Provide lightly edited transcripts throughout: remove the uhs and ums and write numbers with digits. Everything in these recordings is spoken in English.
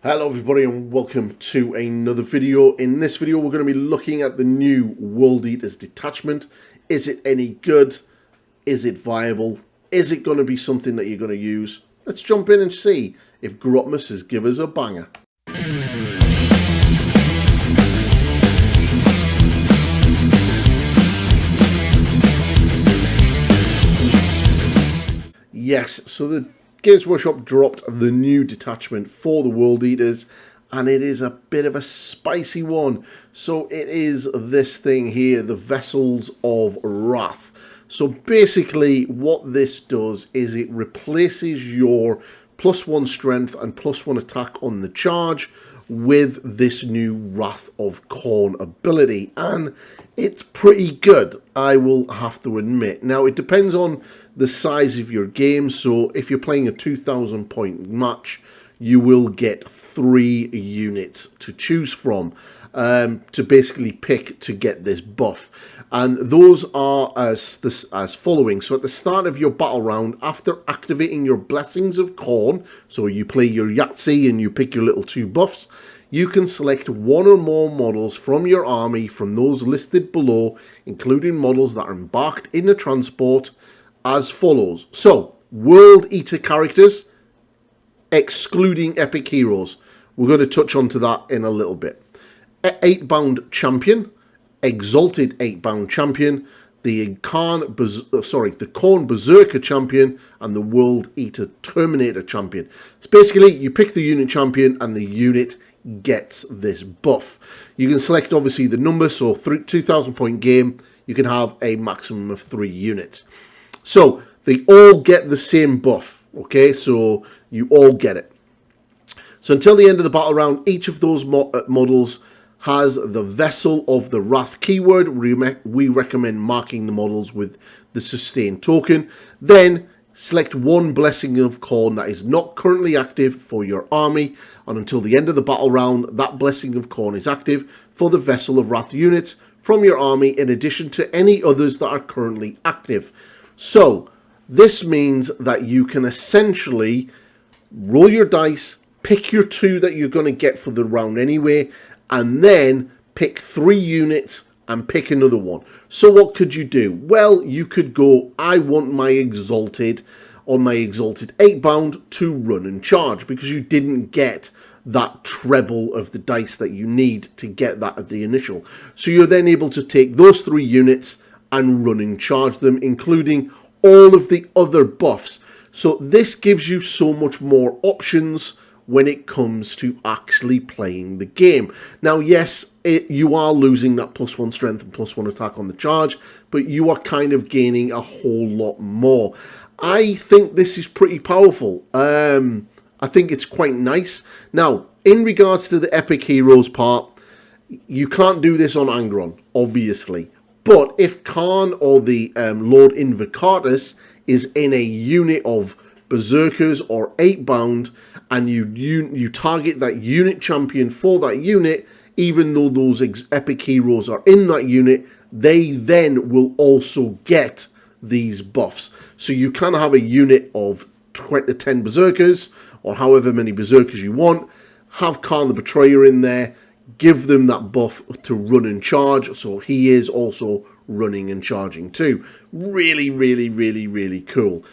Hello everybody and welcome to another video. In this video we're going to be looking at the new World Eaters Detachment. Is it any good? Is it viable? Is it going to be something that you're going to use? Let's jump in and see if Grotmus has given us a banger. Yes, so the Games Workshop dropped the new detachment for the World Eaters, and it is a bit of a spicy one. So it is this thing here, the Vessels of Wrath. So basically what this does is it replaces your +1 strength and +1 attack on the charge with this new Wrath of Khorne ability, and it's pretty good, I will have to admit. Now it depends on the size of your game, so if you're playing a 2,000 point match you will get 3 units to choose from to basically pick to get this buff, and those are as following. So at the start of your battle round, after activating your Blessings of Khorne, so you play your Yahtzee and you pick your little 2 buffs, you can select 1 or more models from your army from those listed below, including models that are embarked in a transport, as follows. So World Eater characters, excluding epic heroes. We're going to touch onto that in a little bit. 8-bound champion, exalted 8-bound champion, the Khorne Berserker champion, and the World Eater Terminator champion. So basically you pick the unit champion and the unit gets this buff. You can select obviously the number, so 2,000 point game you can have a maximum of 3 units. So they all get the same buff, okay, so you all get it. So until the end of the battle round, each of those models has the Vessel of the Wrath keyword. We recommend marking the models with the sustain token. Then select 1 Blessing of Khorne that is not currently active for your army, and until the end of the battle round, that Blessing of Khorne is active for the Vessel of Wrath units from your army, in addition to any others that are currently active. So this means that you can essentially roll your dice, pick your 2 that you're going to get for the round anyway, and then pick 3 units and pick another one. So what could you do? Well, you could go, I want my exalted, or my exalted 8-bound to run and charge, because you didn't get that treble of the dice that you need to get that at the initial. So you're then able to take those 3 units and run and charge them, including all of the other buffs. So this gives you so much more options when it comes to actually playing the game. Now, yes, you are losing that +1 strength and +1 attack on the charge, but you are kind of gaining a whole lot more. I think this is pretty powerful. I think it's quite nice. Now, in regards to the epic heroes part, you can't do this on Angron, obviously. But if Khan or the Lord Invocatus is in a unit of Berserkers or 8-bound, and you target that unit champion for that unit, even though those epic heroes are in that unit, they then will also get these buffs. So you can have a unit of 10 Berserkers, or however many Berserkers you want, have Khan the Betrayer in there, give them that buff to run and charge, so he is also running and charging too. Really, really, really, really cool.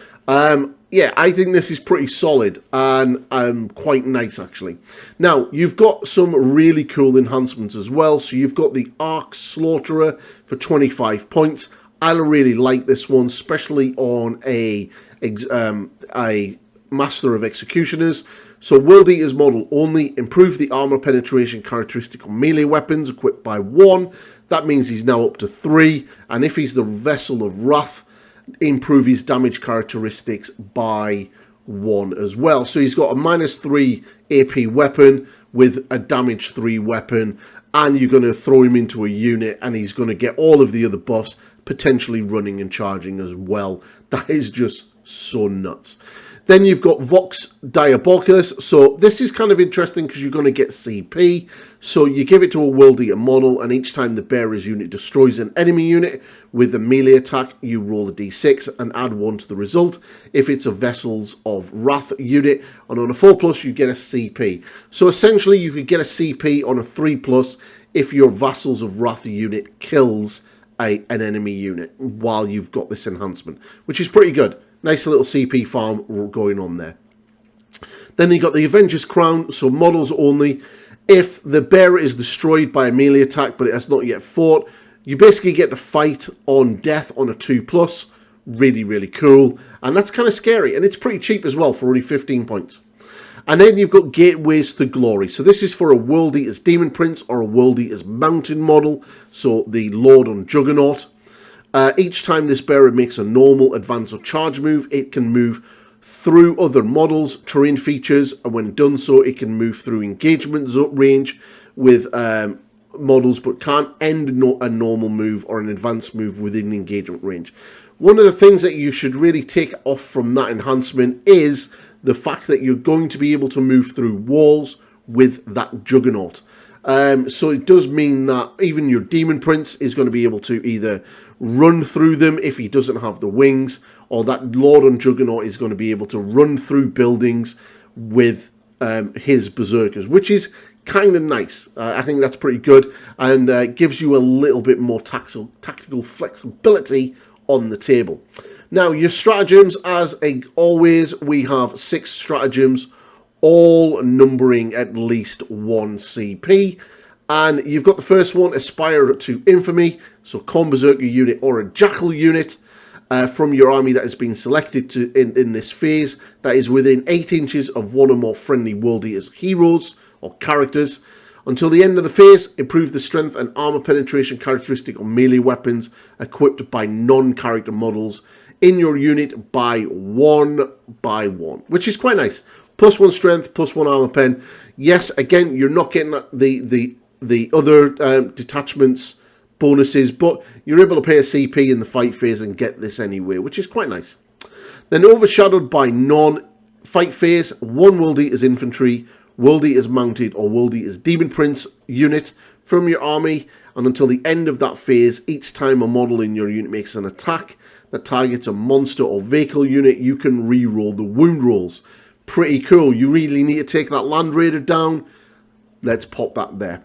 Yeah, I think this is pretty solid and quite nice actually. Now, you've got some really cool enhancements as well. So you've got the Arc Slaughterer for 25 points. I really like this one, especially on a Master of Executioners. So World Eaters model only, improve the armor penetration characteristic on melee weapons equipped by 1. That means he's now up to 3. And if he's the Vessel of Wrath, improve his damage characteristics by 1 as well. So he's got a -3 AP weapon with a damage 3 weapon, and you're going to throw him into a unit and he's going to get all of the other buffs, potentially running and charging as well. That is just so nuts. Then you've got Vox Diabolicus. So this is kind of interesting because you're going to get CP. So you give it to a World Eater model, and each time the bearer's unit destroys an enemy unit with a melee attack, you roll a d6 and add 1 to the result. If it's a Vessels of Wrath unit, and on a 4+, you get a CP. So essentially, you could get a CP on a 3+ if your Vassals of Wrath unit kills an enemy unit while you've got this enhancement, which is pretty good. Nice little CP farm going on there. Then you got the Avenger's Crown, so models only. If the bearer is destroyed by a melee attack but it has not yet fought, you basically get to fight on death on a 2+. Really, really cool. And that's kind of scary. And it's pretty cheap as well for only 15 points. And then you've got Gateways to Glory. So this is for a World Eater's Demon Prince or a World Eater's Mountain model. So the Lord on Juggernaut. Each time this bearer makes a normal, advance, or charge move, it can move through other models, terrain features, and when done so, it can move through engagement range with models, but can't end a normal move or an advanced move within engagement range. One of the things that you should really take off from that enhancement is the fact that you're going to be able to move through walls with that Juggernaut. So it does mean that even your Demon Prince is going to be able to either run through them if he doesn't have the wings, or that Lord on Juggernaut is going to be able to run through buildings with his Berserkers, which is kind of nice. I think that's pretty good, and gives you a little bit more tactical flexibility on the table. Now, your stratagems, as always, we have 6 stratagems, all numbering at least 1 CP. And you've got the first one, Aspire to Infamy, so Khorne Berserker unit or a Jackal unit from your army that has been selected in this phase that is within 8 inches of one or more friendly World Eaters heroes or characters. Until the end of the phase, improve the strength and armor penetration characteristic on melee weapons equipped by non-character models in your unit by 1, which is quite nice. +1 strength, +1 armor pen. Yes, again, you're not getting the other detachments bonuses, but you're able to pay a CP in the fight phase and get this anyway, which is quite nice. Then overshadowed by non-fight phase, 1 World Eater's Infantry, World Eater's Mounted, or World Eater's Demon Prince unit from your army, and until the end of that phase, each time a model in your unit makes an attack that targets a monster or vehicle unit, you can re-roll the wound rolls. Pretty cool. You really need to take that Land Raider down. Let's pop that there.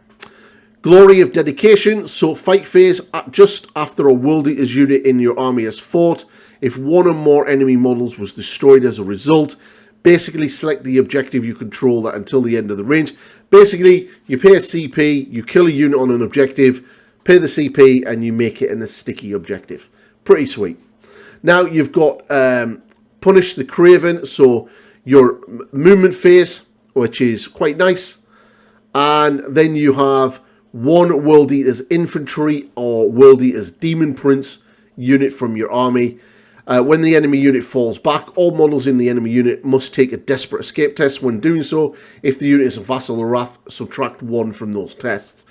Glory of Dedication. So fight phase, just after a World Eater's unit in your army has fought, if 1 or more enemy models was destroyed as a result, basically select the objective you control that until the end of the range. Basically, you pay a CP, you kill a unit on an objective, pay the CP, and you make it in a sticky objective. Pretty sweet. Now you've got Punish the Craven, so your movement phase, which is quite nice. And then you have 1 World Eater's Infantry or World Eater's Demon Prince unit from your army. When the enemy unit falls back, all models in the enemy unit must take a Desperate Escape test. When doing so, if the unit is a Vassal of Wrath, subtract 1 from those tests.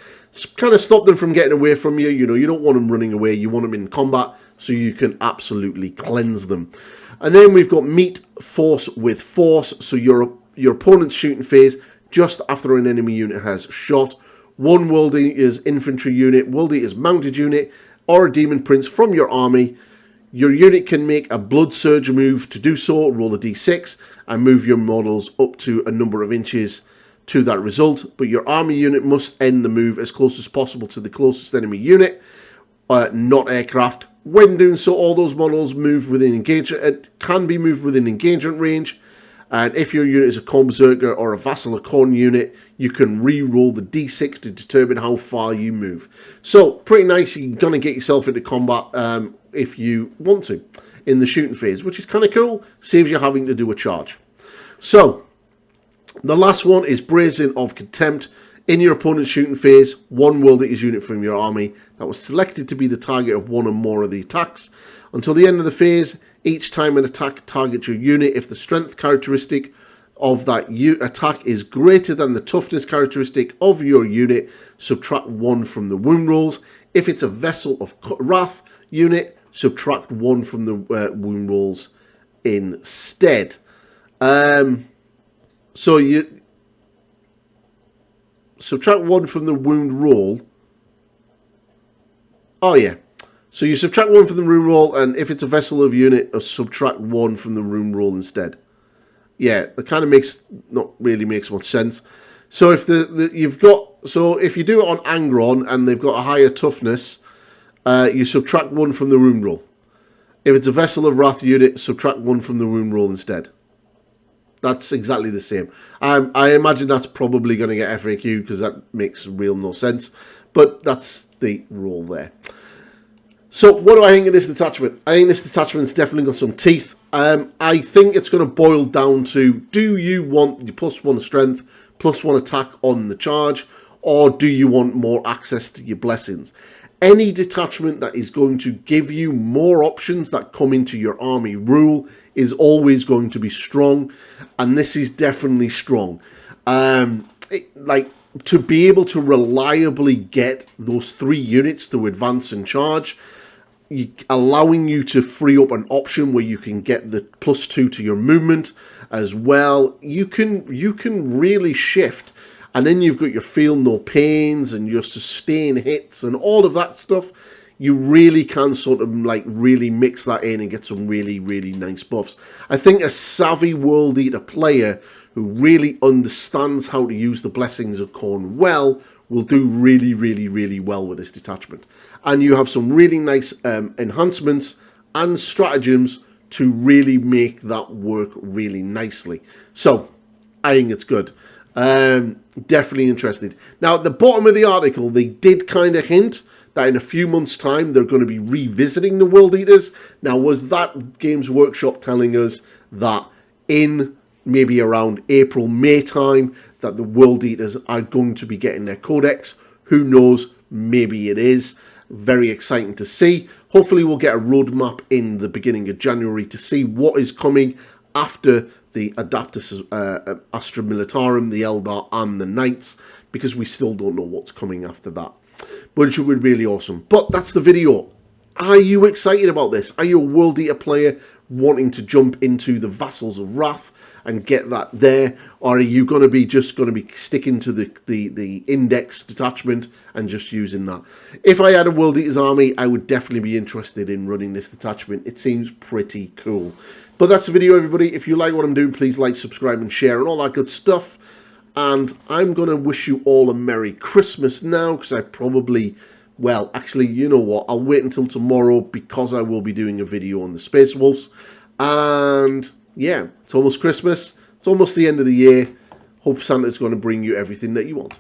Kind of stop them from getting away from you. You know, you don't want them running away. You want them in combat so you can absolutely cleanse them. And then we've got Meet Force with Force. So your opponent's shooting phase just after an enemy unit has shot. 1 World Eater's Infantry unit, World Eater's Mounted unit, or a Demon Prince from your army. Your unit can make a Blood Surge move. To do so, roll a d6 and move your models up to a number of inches to that result. But your army unit must end the move as close as possible to the closest enemy unit, not aircraft. When doing so, all those models move within engagement. Can be moved within engagement range. And if your unit is a Khorne Berserker or a Vassal of Khorne unit, you can re-roll the d6 to determine how far you move. So, pretty nice. You're going to get yourself into combat if you want to in the shooting phase, which is kind of cool. Saves you having to do a charge. So, the last one is Brazen of Contempt. In your opponent's shooting phase, 1 World Eater's unit from your army that was selected to be the target of 1 or more of the attacks. Until the end of the phase, each time an attack targets your unit, if the strength characteristic of that attack is greater than the toughness characteristic of your unit, subtract 1 from the wound rolls. If it's a Vessel of Wrath unit, subtract 1 from the wound rolls instead. So you subtract 1 from the wound roll. Oh yeah. So you subtract 1 from the wound roll, and if it's a vessel of unit, subtract 1 from the wound roll instead. Yeah, it kind of not really makes much sense. So if if you do it on Angron and they've got a higher toughness, you subtract 1 from the wound roll. If it's a Vessel of Wrath unit, subtract 1 from the wound roll instead. That's exactly the same. I imagine that's probably going to get FAQ because that makes real no sense. But that's the rule there. So what do I think of this detachment? I think this detachment's definitely got some teeth. I think it's going to boil down to, do you want your +1 strength, +1 attack on the charge, or do you want more access to your blessings? Any detachment that is going to give you more options that come into your army rule is always going to be strong, and this is definitely strong. To be able to reliably get those 3 units to advance and charge, allowing you to free up an option where you can get the +2 to your movement as well. You can really shift, and then you've got your feel no pains and your sustain hits and all of that stuff. You really can sort of really mix that in and get some really, really nice buffs. I think a savvy World Eater player who really understands how to use the Blessings of Khorne well will do really, really, really well with this detachment. And you have some really nice enhancements and stratagems to really make that work really nicely. So, I think it's good. Definitely interested. Now, at the bottom of the article, they did kind of hint that in a few months' time, they're going to be revisiting the World Eaters. Now, was that Games Workshop telling us that in maybe around April, May time, that the World Eaters are going to be getting their codex? Who knows? Maybe it is. Very exciting to see. Hopefully we'll get a roadmap in the beginning of January to see what is coming after the Adeptus Astra Militarum, the Eldar and the Knights, because we still don't know what's coming after that. But it should be really awesome. But that's the video. Are you excited about this? Are you a World Eater player wanting to jump into the Vassals of Wrath and get that there, or are you going to be sticking to the index detachment and just using that? If I had a World Eaters army, I would definitely be interested in running this detachment. It seems pretty cool. But that's the video, everybody. If you like what I'm doing, please like, subscribe and share and all that good stuff. And I'm going to wish you all a Merry Christmas now, because I probably, well, actually, you know what, I'll wait until tomorrow because I will be doing a video on the Space Wolves. And yeah, it's almost Christmas. It's almost the end of the year. Hope Santa's going to bring you everything that you want.